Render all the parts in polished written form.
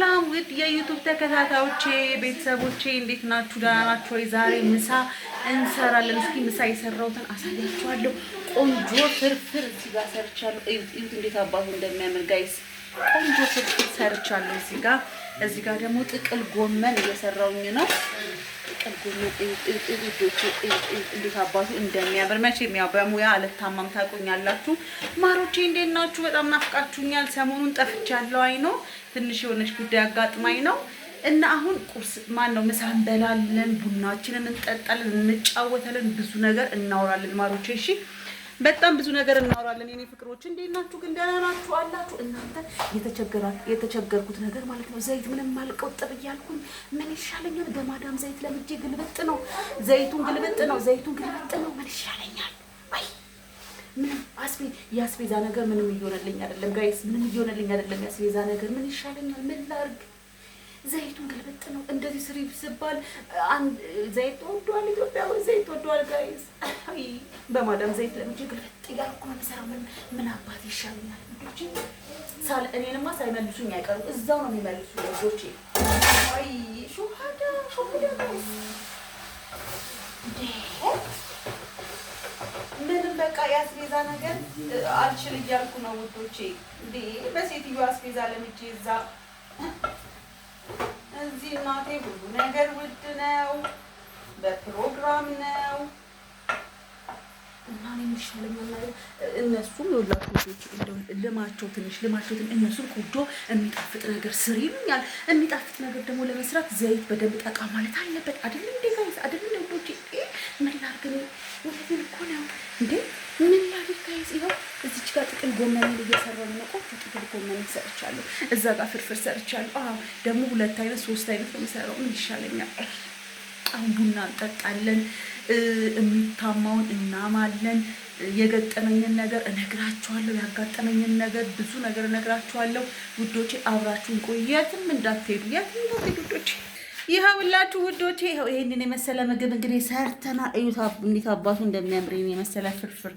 ሰላም ውድ የዩቲዩብ ተከታታዮቼ ቤተሰቦቼ እንዴት ናችሁ? ደህና ናችሁ ወይ? ዛሬ ምሳ እንሰራለን። እስኪ ምሳ የሰራሁትን አሳያችኋለሁ። ቆንጆ ፍርፍር እዚህ ጋር ሰርቻለሁ። እዩት እንዴት አባቱ እንደሚያምር ጋይስ። ቆንጆ ፍርፍር ሰርቻለሁ እዚህ ጋር ደግሞ ጥቅል ጎመን እየሰራሁኝ ነው። ጥቅል ጎመን እንዴት አባቱ እንደሚያምር መቼም ያው በሙያ አልታማም ታውቁኛላችሁ። ማሮቼ እንዴት ናችሁ? በጣም ናፍቃችሁኛል። ሰሞኑን ጠፍቻለሁ። አይ ነው ትንሽ የሆነች ጉዳይ አጋጥማኝ ነው እና አሁን ቁርስ ማነው ምሳ እንበላለን፣ ቡናችንን እንጠጣለን፣ እንጫወታለን፣ ብዙ ነገር እናወራለን ማሮቼ። እሺ በጣም ብዙ ነገር እናወራለን የኔ ፍቅሮች። እንዴት ናችሁ ግን? ደህና ናችሁ አላችሁ? እናንተ የተቸገርኩት ነገር ማለት ነው ዘይት ምንም አልቆጥብ እያልኩኝ ምን ይሻለኛል? በማዳም ዘይት ለምጄ ግልብጥ ነው ዘይቱን ግልብጥ ነው ምን ይሻለኛል? አይ ምንም ያስቤዛ ነገር ምንም እየሆነልኝ አይደለም ጋይስ፣ ምንም እየሆነልኝ አይደለም ያስቤዛ ነገር። ምን ይሻለኛል? ምን ላድርግ? ዘይቱን ግልብጥ ነው እንደዚህ ስሪ ሲባል አንድ ዘይት ወዷል፣ ኢትዮጵያ ዘይት ወዷል ጋይስ። አይ በማዳም ዘይት ለምጄ ግልብጥ እያልኩ ነው የምሰራው። ምን አባት ይሻለኛል እንዴ? እኔንማ ሳይመልሱኝ አይቀሩም፣ እዛው ነው የሚመልሱኝ ልጆቼ። አይ ሹሃዳ ምንም በቃ የአስቤዛ ነገር አልችል እያልኩ ነው ውዶቼ። እንዴ በሴትዮ አስቤዛ ለምጄ እዚህ እናቴ ሁሉ ነገር ውድ ነው፣ በፕሮግራም ነው እና እኔ የሚሻለኛል እነሱም ይኸውላችሁ ልማቸው ትንሽ እነሱም ቆንጆ የሚጣፍጥ ነገር ስሪ ይሉኛል። የሚጣፍጥ ነገር ደግሞ ለመስራት ዘይት በደንብ ጠቃ ማለት አለበት አይደል እንዴ ጋይስ? አይደል እንዴ? ምን ላድርግ ነው? ወይኔ እኮ ነው እንዴ? ምን ላድርግ ጋይስ? ይኸው እዚች ጋር ጥቅል ጎመን እየሰራሁ ነው። ቆንጆ ጥቅል ጎመን ሰርቻለሁ። እዛ ጋር ፍርፍር ሰርቻለሁ። አዎ ደግሞ 2 አይነት 3 አይነት ነው የምሰራው። ምን ይሻለኛል? አሁን ቡና እንጠጣለን፣ የሚታማውን እናማለን። የገጠመኝን ነገር እነግራችኋለሁ፣ ያጋጠመኝን ነገር ብዙ ነገር እነግራችኋለሁ ውዶቼ። አብራችሁን ቆዩ፣ የትም እንዳትሄዱ ውዶቼ። ይኸውላችሁ ውዶቼ፣ ይኸው ይሄንን የመሰለ ምግብ እንግዲህ ሰርተና እዩት እንዴት አባቱ እንደሚያምር። ይሄን የመሰለ ፍርፍር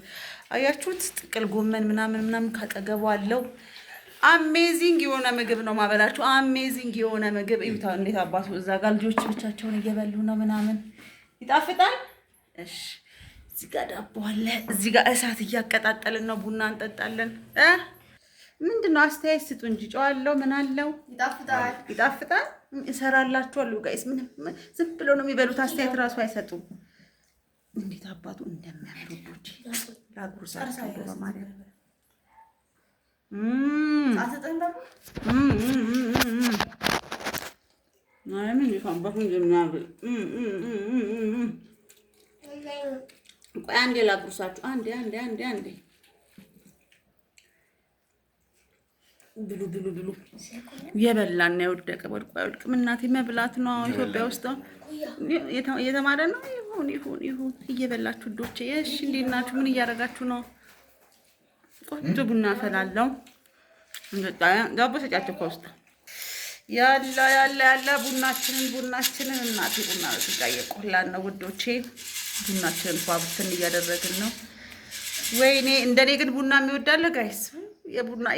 አያችሁት? ጥቅል ጎመን ምናምን ካጠገቡ አለው። አሜዚንግ የሆነ ምግብ ነው ማበላችሁ። አሜዚንግ የሆነ ምግብ እዩት እንዴት አባቱ። እዛ ጋር ልጆች ብቻቸውን እየበሉ ነው ምናምን። ይጣፍጣል። እሺ እዚህ ጋር ዳቦ አለ። እዚህ ጋር እሳት እያቀጣጠልን ነው። ቡና እንጠጣለን። ምንድነው አስተያየት ስጡ እንጂ ጨዋለው ምን አለው? ይጣፍጣል። እሰራላችኋለሁ ጋይስ። ምንም ዝም ብሎ ነው የሚበሉት። አስተያየት ራሱ አይሰጡም። እንዴት አባቱ እንደሚያምሩ ልጆች ላጉርሳቸው በማርያም ቆይ አንዴ ላጉርሳችሁ። አንዴ ብሉ። የበላና የወደቀ ወድቆ አይወድቅም። እናቴ መብላት ነው ኢትዮጵያ ውስጥ እየተማረ ነው። ይሁን እየበላችሁ ዶቼ። እሺ እንዴት ናችሁ? ምን እያደረጋችሁ ነው? ቆንጆ ቡና አፈላለሁ። ዳቦ ሰጫቸው ከውስጥ ያለ ቡናችንን እናቴ ቡና እዚህ ጋር እየቆላን ነው ውዶቼ። ቡናችንን ፏብትን እያደረግን ነው። ወይኔ እንደኔ ግን ቡና የሚወዳለ ጋይስ።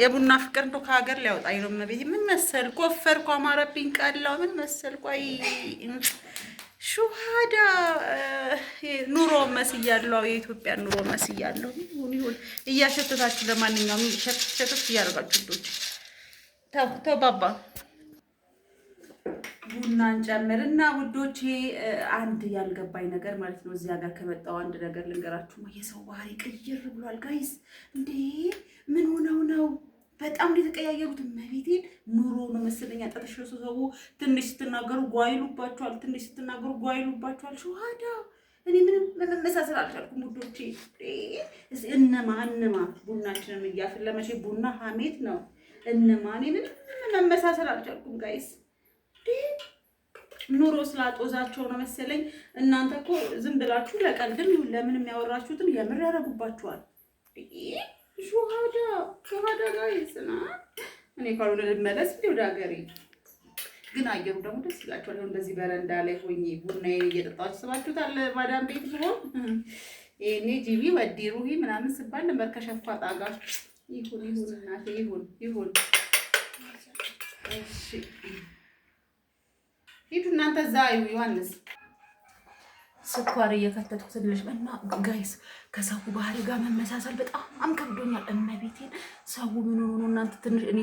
የቡና ፍቅር እንደው ከሀገር ሊያወጣኝ ነው። መቤት ምን መሰልኩ? ወፈርኩ፣ አማረብኝ፣ ቀላው ምን መሰልኩ? አይ ሹሃዳ ኑሮ መስያለሁ። የኢትዮጵያ ኑሮ መስያለሁ። ይሁን እያሸተታችሁ ለማንኛውም ሸተት እያደረጋችሁ ልጆች ተው ባባ ቡና እንጨምርና ውዶቼ አንድ ያልገባኝ ነገር ማለት ነው። እዚያ ጋር ከመጣው አንድ ነገር ልንገራችሁ። የሰው ባህሪ ቅይር ብሏል ጋይስ። እንዴ ምን ሆነው ነው? በጣም የተቀያየሩት። መቤቴን ኑሮ ነው መሰለኝ አጣጥሽው። ሰው ትንሽ ስትናገሩ ጓይሉባችኋል። ሹሃዳ እኔ ምንም መመሳሰል አልቻልኩም ውዶቼ። እነማ ቡናችንን እያፈለመሽ ቡና ሀሜት ነው። እኔ ምንም መመሳሰል አልቻልኩም ጋይስ። ኑሮ ስላጦዛቸው ነው መሰለኝ። እናንተ እኮ ዝም ብላችሁ ለቀልድም ይሁን ለምንም ያወራችሁትን የምር ያደርጉባችኋል። ሹሃዳ ጋይስ ና እኔ ካልሆነ ልመለስ ወደ ሀገሬ። ግን አየሩ ደግሞ ደስ ይላችኋል። እንደዚህ በረንዳ ላይ ሆኜ ቡናዬን እየጠጣሁ ስባችሁታል። ማዳም ቤት ሲሆን ይሄኔ ጂቢ ወዲ ሩሂ ምናምን ስባል ነበር ከሸፋጣ ጋር። ይሁን እናቴ ይሁን እሺ ሂዱ እናንተ እዛ ዮሐንስ ስኳር እየከተትኩት ልጅ እና ጋይስ ከሰው ባህሪ ጋር መመሳሰል በጣም ከብዶኛል። እመቤቴን ሰው ምን ሆኖ እናንተ ትንሽ እኔ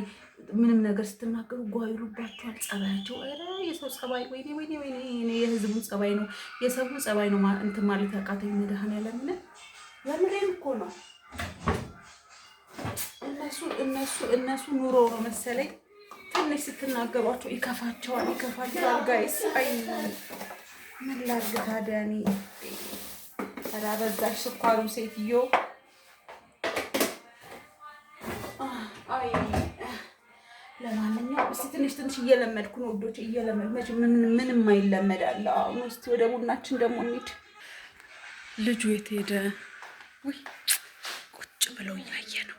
ምንም ነገር ስትናገሩ ጓይሉባችኋል። ጸባያቸው ኧረ የሰው ጸባይ ወይኔ ወይኔ ወይኔ እኔ የህዝቡን ጸባይ ነው የሰውን ጸባይ ነው እንትን ማለት ያቃተኝ። መድኃኒዓለም ለምንም እኮ ነው እነሱ ኑሮ ነው መሰለኝ ትንሽ ስትናገሯቸው ይከፋቸዋል ጋይስ። አይ ምን ላድርግ ታዲያ እኔ ኧረ አበዛሽ ስኳሩ ሴትዮ። አይ ለማንኛውም እስኪ ትንሽ እየለመድኩ ነው ውዶች፣ እየለመድኩ ምንም አይለመዳል። አሁን እስኪ ወደ ቡናችን ደግሞ እንሂድ። ልጁ የት ሄደ? ውይ ቁጭ ብለው እያየ ነው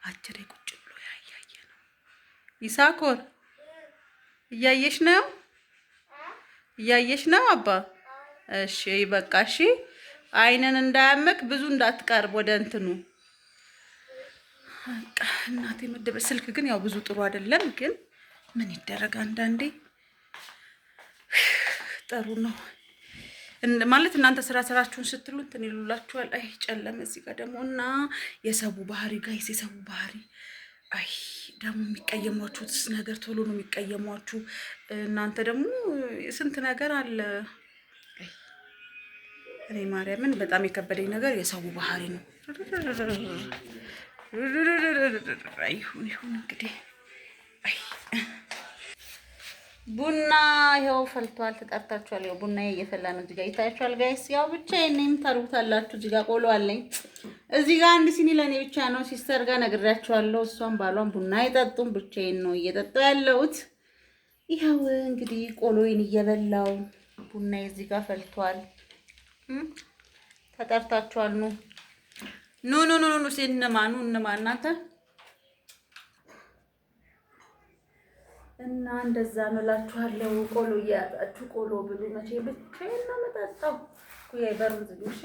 አጀሬ ቁጭ ብሎ ያያየ ነው። ይሳኮር እያየሽ ነው አባ። እሺ በቃ እሺ። አይንን እንዳያመክ ብዙ እንዳትቀርብ ወደ እንትኑ። በቃ እናቴ መደበ ስልክ ግን ያው ብዙ ጥሩ አይደለም፣ ግን ምን ይደረግ አንዳንዴ ጥሩ ነው ማለት እናንተ ስራችሁን ስትሉ እንትን ይሉላችኋል። አይ ጨለመ እዚህ ጋር ደግሞ እና የሰው ባህሪ ጋይስ፣ የሰው ባህሪ አይ ደግሞ የሚቀየሟችሁት ነገር ቶሎ ነው የሚቀየሟችሁ። እናንተ ደግሞ ስንት ነገር አለ። እኔ ማርያምን በጣም የከበደኝ ነገር የሰው ባህሪ ነው። ይሁን እንግዲህ ቡና ይኸው ፈልቷል። ተጠርታችኋል። ይኸው ቡና እየፈላ ነው። እዚህ ጋር ይታያችኋል ጋይስ። ያው ብቻዬን ነኝ ታርጉታላችሁ። እዚህ ጋር ቆሎ አለኝ። እዚህ ጋር አንድ ሲኒ ለኔ ብቻ ነው። ሲስተር ጋር ነግሬያችኋለሁ። እሷም ባሏን ቡና አይጠጡም። ብቻዬን ነው እየጠጣሁ ያለሁት። ይኸው እንግዲህ ቆሎዬን እየበላው ቡና እዚህ ጋር ፈልቷል። ተጠርታችኋል። ኑ ሲንማ እናንተ እና እንደዛ ነው እላችኋለሁ። ቆሎ እያጣችሁ ቆሎ ብሉ። መቼ ብቻዬን ነው የምጠጣው። በሩን ዝግሽ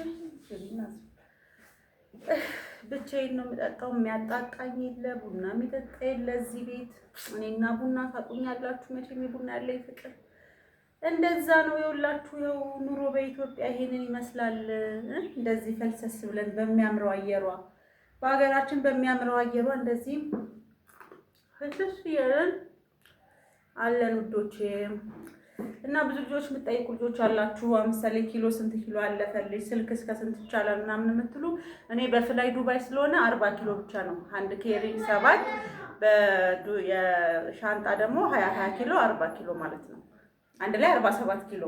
ብቻዬን ነው የምጠጣው። የሚያጣጣኝ የለ፣ ቡና የሚጠጣ የለ እዚህ ቤት። እኔና ቡና ታውቁኛላችሁ መቼም የቡና ያለኝ ፍቅር እንደዛ ነው። የውላችሁ ያው ኑሮ በኢትዮጵያ ይሄንን ይመስላል። እንደዚህ ፈልሰስ ብለን በሚያምረው አየሯ በሀገራችን በሚያምረው አየሯ እንደዚህ ፍልስስ እያለን አለን ውዶቼ። እና ብዙ ልጆች የምትጠይቁ ልጆች አላችሁ። ለምሳሌ ኪሎ ስንት ኪሎ አለፈልኝ ስልክ እስከ ስንት ይቻላል ምናምን የምትሉ፣ እኔ በፍላይ ዱባይ ስለሆነ 40 ኪሎ ብቻ ነው። አንድ ኬሪ 7 የሻንጣ ደግሞ 20 ኪሎ 40 ኪሎ ማለት ነው። አንድ ላይ 47 ኪሎ።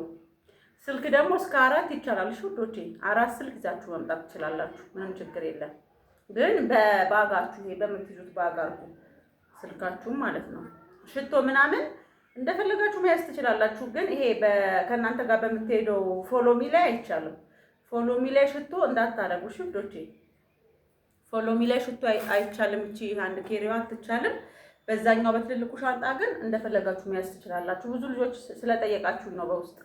ስልክ ደግሞ እስከ 4 ይቻላል። እሺ ውዶቼ 4 ስልክ ይዛችሁ መምጣት ትችላላችሁ። ምንም ችግር የለም። ግን በባጋችሁ ይሄ በምትይዙት ባጋ አርጉ ስልካችሁ ማለት ነው። ሽቶ ምናምን እንደፈለጋችሁ መያዝ ትችላላችሁ። ግን ይሄ ከእናንተ ጋር በምትሄደው ፎሎሚ ላይ አይቻልም። ፎሎሚ ላይ ሽቶ እንዳታረጉ እሺ ውዶቼ። ፎሎሚ ላይ ሽቶ አይቻልም። እቺ አንድ ኬሪዋ አትቻልም። በዛኛው በትልልቁ ሻንጣ ግን እንደፈለጋችሁ መያዝ ትችላላችሁ። ብዙ ልጆች ስለጠየቃችሁ ነው በውስጥ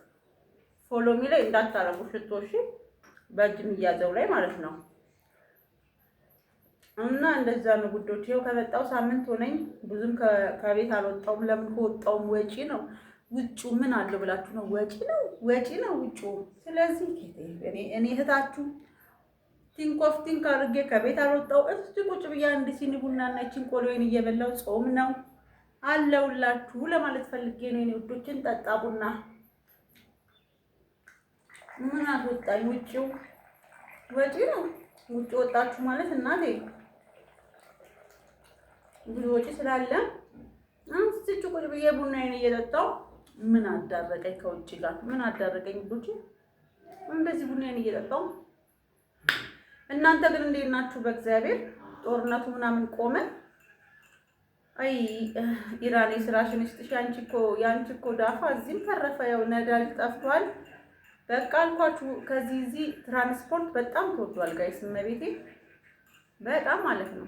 ፎሎሚ ላይ እንዳታረጉ ሽቶ እሺ። በእጅ የሚያዘው ላይ ማለት ነው። እና እንደዛ ነው ጉዶች። ይኸው ከመጣው ሳምንት ሆነኝ። ብዙም ከቤት አልወጣውም። ለምን ከወጣውም ወጪ ነው። ውጩ ምን አለው ብላችሁ ነው? ወጪ ነው ውጩ። ስለዚህ እኔ እህታችሁ ቲንክ አድርጌ ከቤት አልወጣው። እስቲ ቁጭ ብያ አንድ ሲኒ ቡና እና እቺን ቆሎዬን እየበላው ጾም ነው አለውላችሁ ለማለት ፈልጌ ነው። እኔ ውዶችን ጠጣ ቡና ምን አትወጣኝ። ውጪው ወጪ ነው። ውጭ ወጣችሁ ማለት እናቴ ብዙ ወጪ ስላለ አንስቼ ቁጭ ብዬ ቡናዬን እየጠጣሁ ምን አዳረቀኝ ከውጭ ጋር ምን አዳረቀኝ ውዶች። እንደዚህ ቡናዬን እየጠጣሁ እናንተ ግን እንዴት ናችሁ? በእግዚአብሔር ጦርነቱ ምናምን ቆመ። አይ ኢራን ስራሽን እስጥሽ። ያንቺ እኮ ዳፋ እዚህም ተረፈ። ያው ነዳጅ ጠፍቷል። በቃ አልኳችሁ። ከዚህ ትራንስፖርት በጣም ተወዷል ጋይስ። መቤቴ በጣም ማለት ነው።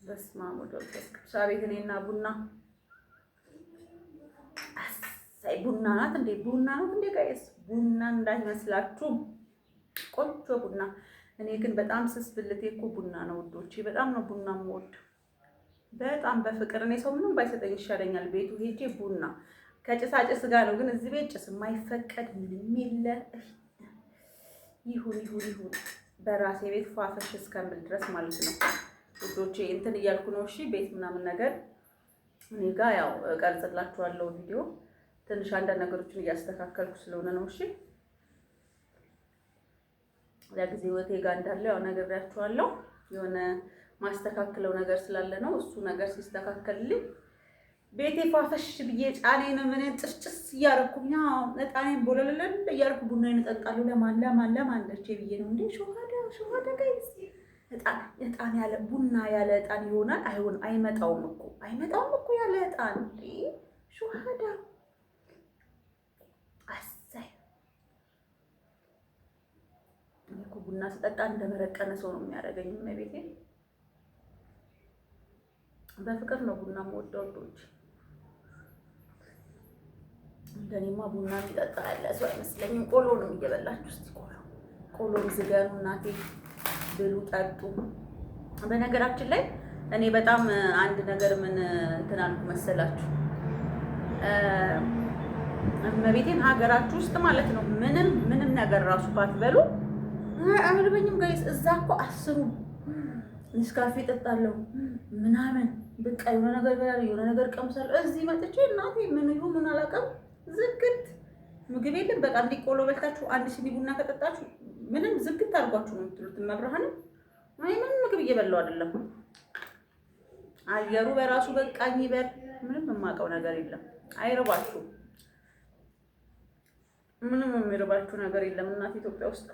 በስመ አብ ወወልድ ወመንፈስ ቅዱስ። አቤት እኔና ቡና አሳይ ቡና ናት እንዴ ጋይስ? ቡና እንዳይመስላችሁ ቆንጆ ቡና እኔ ግን በጣም ስስ ብልቴ እኮ ቡና ነው ውዶቼ። በጣም ነው ቡና የምወድ በጣም በፍቅር። እኔ ሰው ምንም ባይሰጠኝ ይሻለኛል ቤቱ ሄጄ ቡና ከጭሳጭስ ጋር ነው። ግን እዚህ ቤት ጭስ የማይፈቀድ ምንም የለ። ይሁን በራሴ ቤት ፏፈሽ እስከምል ድረስ ማለት ነው ውዶቼ። እንትን እያልኩ ነው እሺ። ቤት ምናምን ነገር እኔ ጋር ያው ቀርጽላችኋለሁ ቪዲዮ። ትንሽ አንዳንድ ነገሮችን እያስተካከልኩ ስለሆነ ነው እሺ። ለጊዜ ወቴ ጋር እንዳለ ያው ነግሬያችኋለሁ። የሆነ ማስተካከለው ነገር ስላለ ነው። እሱ ነገር ሲስተካከልልኝ ቤቴ ፏፈሽ ብዬ ጫኔን ምን ጭስጭስ እያደረኩኝ እጣኔን ቦለለለ እያደረኩ ቡናዬን እጠጣለሁ። ለማን ደርቼ ብዬ ነው እንዴ። ሹሃዳ ጋይስ እጣን ያለ ቡና ያለ እጣን ይሆናል? አይመጣውም እኮ ያለ እጣን እንዴ ሹሃዳ። አሳይ እኮ ቡና ስጠጣ እንደመረቀነ ሰው ነው የሚያደርገኝ። ቤቴ በፍቅር ነው ቡና የምወደው ወዶች። እንደኔማ ቡና የሚጠጣ ያለ ሰው አይመስለኝም። ቆሎ ነው እየበላችሁ እስቲ ቆሎም ዝገኑ እናቴ ብሉ ጠጡ። በነገራችን ላይ እኔ በጣም አንድ ነገር ምን እንትን አልኩ መሰላችሁ? እመቤቴን ሀገራችሁ ውስጥ ማለት ነው ምንም ነገር ራሱ ባትበሉ አይልበኝም ጋይስ። እዛ እኮ አስሩ ኔስካፌ ጠጣለሁ ምናምን በቃ የሆነ ነገር በላል የሆነ ነገር ቀምሳለሁ። እዚህ መጥቼ እናቴ ምን አላውቅም ዝግት ምግብ የለም። በቃ እንዲህ ቆሎ በልታችሁ አንድ ሲኒ ቡና ከጠጣችሁ ምንም ዝግት አድርጓችሁ ነው የምትሉት። መብርሃንም ምንም ምግብ እየበላሁ አይደለም። አየሩ በራሱ በቃኝ ይበል። ምንም የማውቀው ነገር የለም። አይረባችሁ፣ ምንም የሚረባችሁ ነገር የለም። እናት ኢትዮጵያ ውስጥ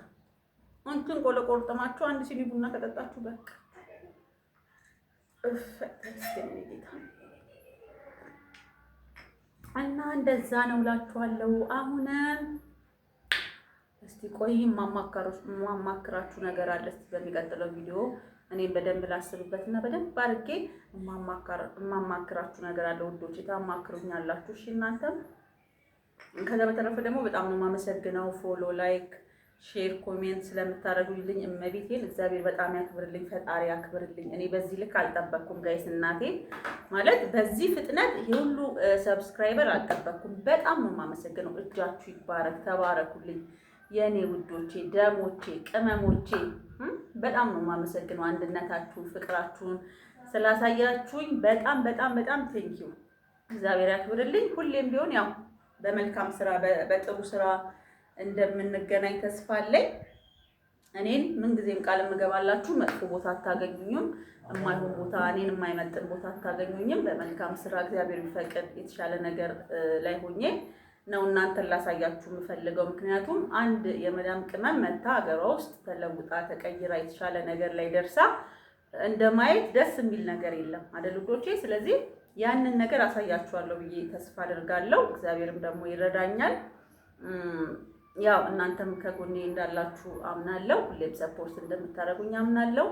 እንትን ቆሎ ቆርጥማችሁ አንድ ሲኒ ቡና ከጠጣችሁ በቃ እና እንደዛ ነው እላችኋለሁ። አሁን እስቲ ቆይ ማማክራችሁ ነገር አለ። እስቲ በሚቀጥለው ቪዲዮ እኔም በደንብ ላስብበትና በደንብ አድርጌ ማማክራችሁ ነገር አለ ውዶች። ታማክሩኛላችሁ እሺ እናንተም። ከዛ በተረፈ ደግሞ በጣም ነው የማመሰግነው ፎሎ፣ ላይክ፣ ሼር፣ ኮሜንት ስለምታደርጉልኝ እመቤቴን እግዚአብሔር በጣም ያክብርልኝ፣ ፈጣሪ ያክብርልኝ። እኔ በዚህ ልክ አልጠበቅኩም ጋይስ። እናቴ ማለት በዚህ ፍጥነት የሁሉ ሰብስክራይበር አልጠበቅኩም። በጣም ነው የማመሰግነው። እጃችሁ ይባረክ፣ ተባረኩልኝ የኔ ውዶቼ፣ ደሞቼ፣ ቅመሞቼ። በጣም ነው የማመሰግነው አንድነታችሁን፣ ፍቅራችሁን ስላሳያችሁኝ በጣም በጣም በጣም ቴንኪው። እግዚአብሔር ያክብርልኝ። ሁሌም ቢሆን ያው በመልካም ስራ በጥሩ ስራ እንደምንገናኝ ተስፋ አለኝ። እኔን ምንጊዜም ቃል የምገባላችሁ መጥፎ ቦታ አታገኙኝም። የማይሆን ቦታ እኔን የማይመጥን ቦታ አታገኙኝም። በመልካም ስራ እግዚአብሔር ቢፈቅድ የተሻለ ነገር ላይ ሆኜ ነው እናንተን ላሳያችሁ የምፈልገው። ምክንያቱም አንድ የመዳም ቅመም መታ ሀገሯ ውስጥ ተለውጣ ተቀይራ የተሻለ ነገር ላይ ደርሳ እንደማየት ደስ የሚል ነገር የለም አይደል ውዶቼ? ስለዚህ ያንን ነገር አሳያችኋለሁ ብዬ ተስፋ አደርጋለሁ። እግዚአብሔርም ደግሞ ይረዳኛል። ያው እናንተም ከጎኔ እንዳላችሁ አምናለሁ። ሁሌም ሰፖርት እንደምታደርጉኝ አምናለሁ።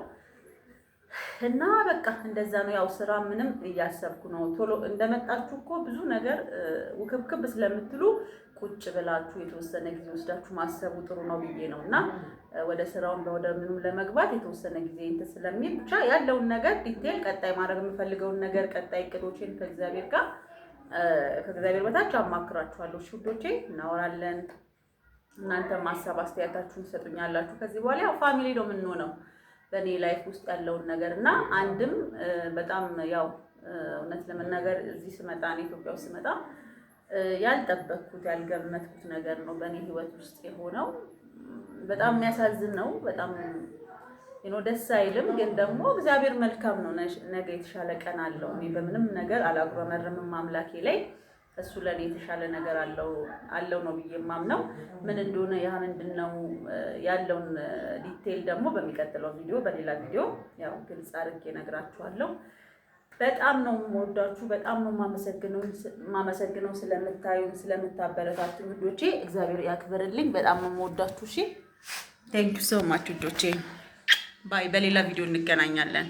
እና በቃ እንደዛ ነው። ያው ስራ ምንም እያሰብኩ ነው። ቶሎ እንደመጣችሁ እኮ ብዙ ነገር ውክብክብ ስለምትሉ ቁጭ ብላችሁ የተወሰነ ጊዜ ወስዳችሁ ማሰቡ ጥሩ ነው ብዬ ነው። እና ወደ ስራውን ወደ ምንም ለመግባት የተወሰነ ጊዜ እንትን ስለሚል ብቻ ያለውን ነገር ዲቴል ቀጣይ ማድረግ የምፈልገውን ነገር ቀጣይ እቅዶችን ከእግዚአብሔር በታች አማክራችኋለሁ። እሺ ውዶቼ፣ እናወራለን። እናንተም ሀሳብ አስተያየታችሁን ትሰጡኛላችሁ። ከዚህ በኋላ ያው ፋሚሊ ነው የምንሆነው በእኔ ላይፍ ውስጥ ያለውን ነገር እና አንድም በጣም ያው እውነት ለመናገር እዚህ ስመጣ እኔ ኢትዮጵያ ውስጥ ስመጣ ያልጠበቅኩት ያልገመትኩት ነገር ነው በእኔ ህይወት ውስጥ የሆነው። በጣም የሚያሳዝን ነው። በጣም ደስ አይልም። ግን ደግሞ እግዚአብሔር መልካም ነው። ነገ የተሻለ ቀን አለው። እኔ በምንም ነገር አላጉረመርምም አምላኬ ላይ። እሱ ለኔ የተሻለ ነገር አለው ነው ብዬ የማምነው። ምን እንደሆነ ያ ምንድነው ያለውን ዲቴል ደግሞ በሚቀጥለው ቪዲዮ በሌላ ቪዲዮ ያው ግልጽ አድርጌ እነግራችኋለሁ። በጣም ነው የምወዳችሁ፣ በጣም ነው የማመሰግነው ስለምታዩን ስለምታበረታቱኝ ውዶቼ። እግዚአብሔር ያክብርልኝ። በጣም ነው የምወዳችሁ። እሺ ቴንክ ዩ ሶ ማች ውዶቼ። ባይ። በሌላ ቪዲዮ እንገናኛለን።